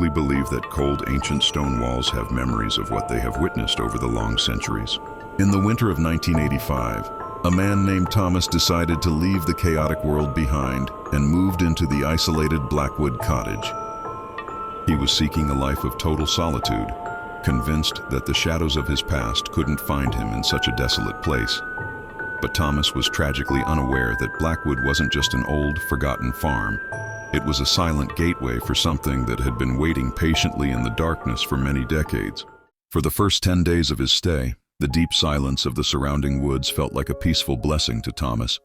truly believe that cold, ancient stone walls have memories of what they have witnessed over the long centuries. In the winter of 1985, a man named Thomas decided to leave the chaotic world behind and moved into the isolated Blackwood cottage. He was seeking a life of total solitude, convinced that the shadows of his past couldn't find him in such a desolate place. But Thomas was tragically unaware that Blackwood wasn't just an old, forgotten farm. It was a silent gateway for something that had been waiting patiently in the darkness for many decades. For the first 10 days of his stay, the deep silence of the surrounding woods felt like a peaceful blessing to Thomas,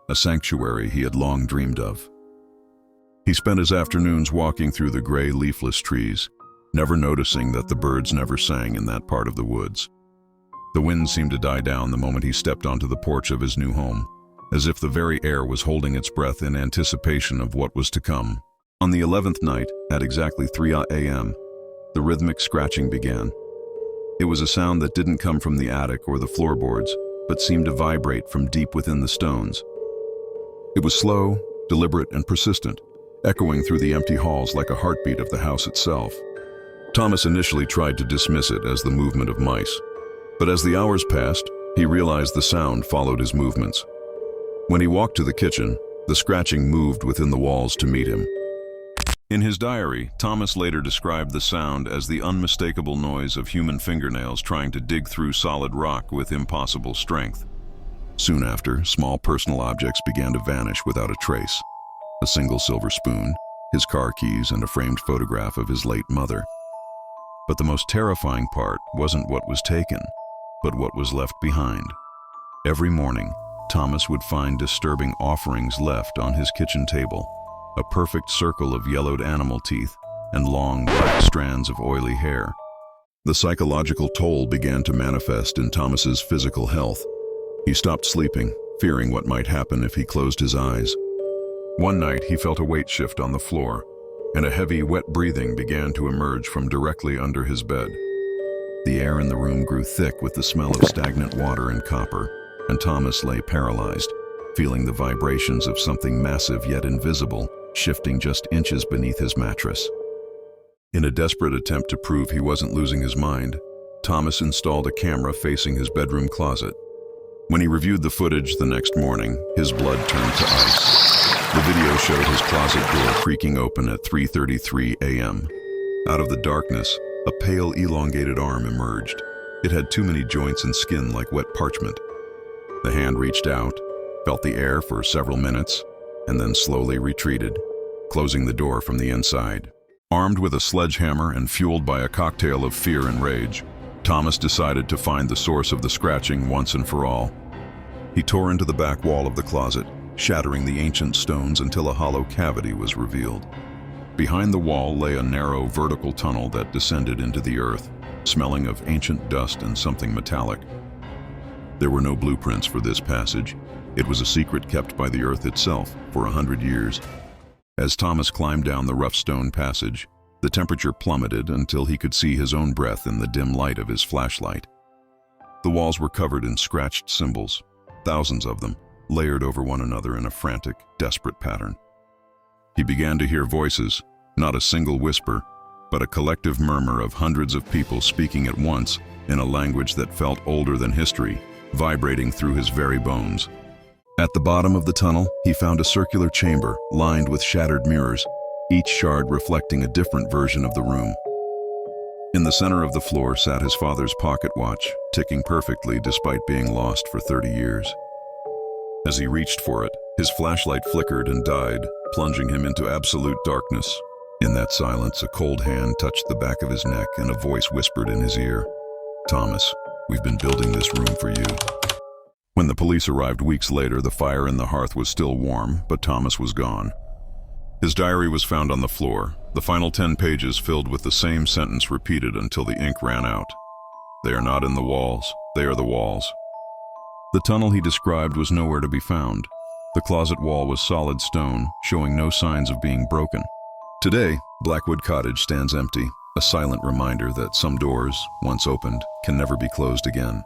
a sanctuary he had long dreamed of. He spent his afternoons walking through the gray, leafless trees, never noticing that the birds never sang in that part of the woods. The wind seemed to die down the moment he stepped onto the porch of his new home, as if the very air was holding its breath in anticipation of what was to come. On the 11th night, at exactly 3 a.m., the rhythmic scratching began. It was a sound that didn't come from the attic or the floorboards, but seemed to vibrate from deep within the stones. It was slow, deliberate, and persistent, echoing through the empty halls like a heartbeat of the house itself. Thomas initially tried to dismiss it as the movement of mice, but as the hours passed, he realized the sound followed his movements. When he walked to the kitchen, the scratching moved within the walls to meet him. In his diary, Thomas later described the sound as the unmistakable noise of human fingernails trying to dig through solid rock with impossible strength. Soon after, small personal objects began to vanish without a trace. A single silver spoon, his car keys, and a framed photograph of his late mother. But the most terrifying part wasn't what was taken, but what was left behind. Every morning, Thomas would find disturbing offerings left on his kitchen table, a perfect circle of yellowed animal teeth and long black strands of oily hair. The psychological toll began to manifest in Thomas's physical health. He stopped sleeping, fearing what might happen if he closed his eyes. One night, he felt a weight shift on the floor, and a heavy, wet breathing began to emerge from directly under his bed. The air in the room grew thick with the smell of stagnant water and copper, and Thomas lay paralyzed, feeling the vibrations of something massive yet invisible, shifting just inches beneath his mattress. In a desperate attempt to prove he wasn't losing his mind, Thomas installed a camera facing his bedroom closet. When he reviewed the footage the next morning, his blood turned to ice. The video showed his closet door creaking open at 3:33 a.m. Out of the darkness, a pale, elongated arm emerged. It had too many joints and skin like wet parchment. The hand reached out, felt the air for several minutes, and then slowly retreated, closing the door from the inside. Armed with a sledgehammer and fueled by a cocktail of fear and rage, Thomas decided to find the source of the scratching once and for all. He tore into the back wall of the closet, shattering the ancient stones until a hollow cavity was revealed. Behind the wall lay a narrow, vertical tunnel that descended into the earth, smelling of ancient dust and something metallic. There were no blueprints for this passage. It was a secret kept by the earth itself for 100 years. As Thomas climbed down the rough stone passage, the temperature plummeted until he could see his own breath in the dim light of his flashlight. The walls were covered in scratched symbols, thousands of them, layered over one another in a frantic, desperate pattern. He began to hear voices, not a single whisper, but a collective murmur of hundreds of people speaking at once in a language that felt older than history, vibrating through his very bones. At the bottom of the tunnel, he found a circular chamber lined with shattered mirrors, each shard reflecting a different version of the room. In the center of the floor sat his father's pocket watch, ticking perfectly despite being lost for 30 years. As he reached for it, his flashlight flickered and died, plunging him into absolute darkness. In that silence, a cold hand touched the back of his neck and a voice whispered in his ear, "Thomas, we've been building this room for you." When the police arrived weeks later, the fire in the hearth was still warm, but Thomas was gone. His diary was found on the floor, the final 10 pages filled with the same sentence repeated until the ink ran out. "They are not in the walls, they are the walls." The tunnel he described was nowhere to be found. The closet wall was solid stone, showing no signs of being broken. Today, Blackwood Cottage stands empty, a silent reminder that some doors, once opened, can never be closed again.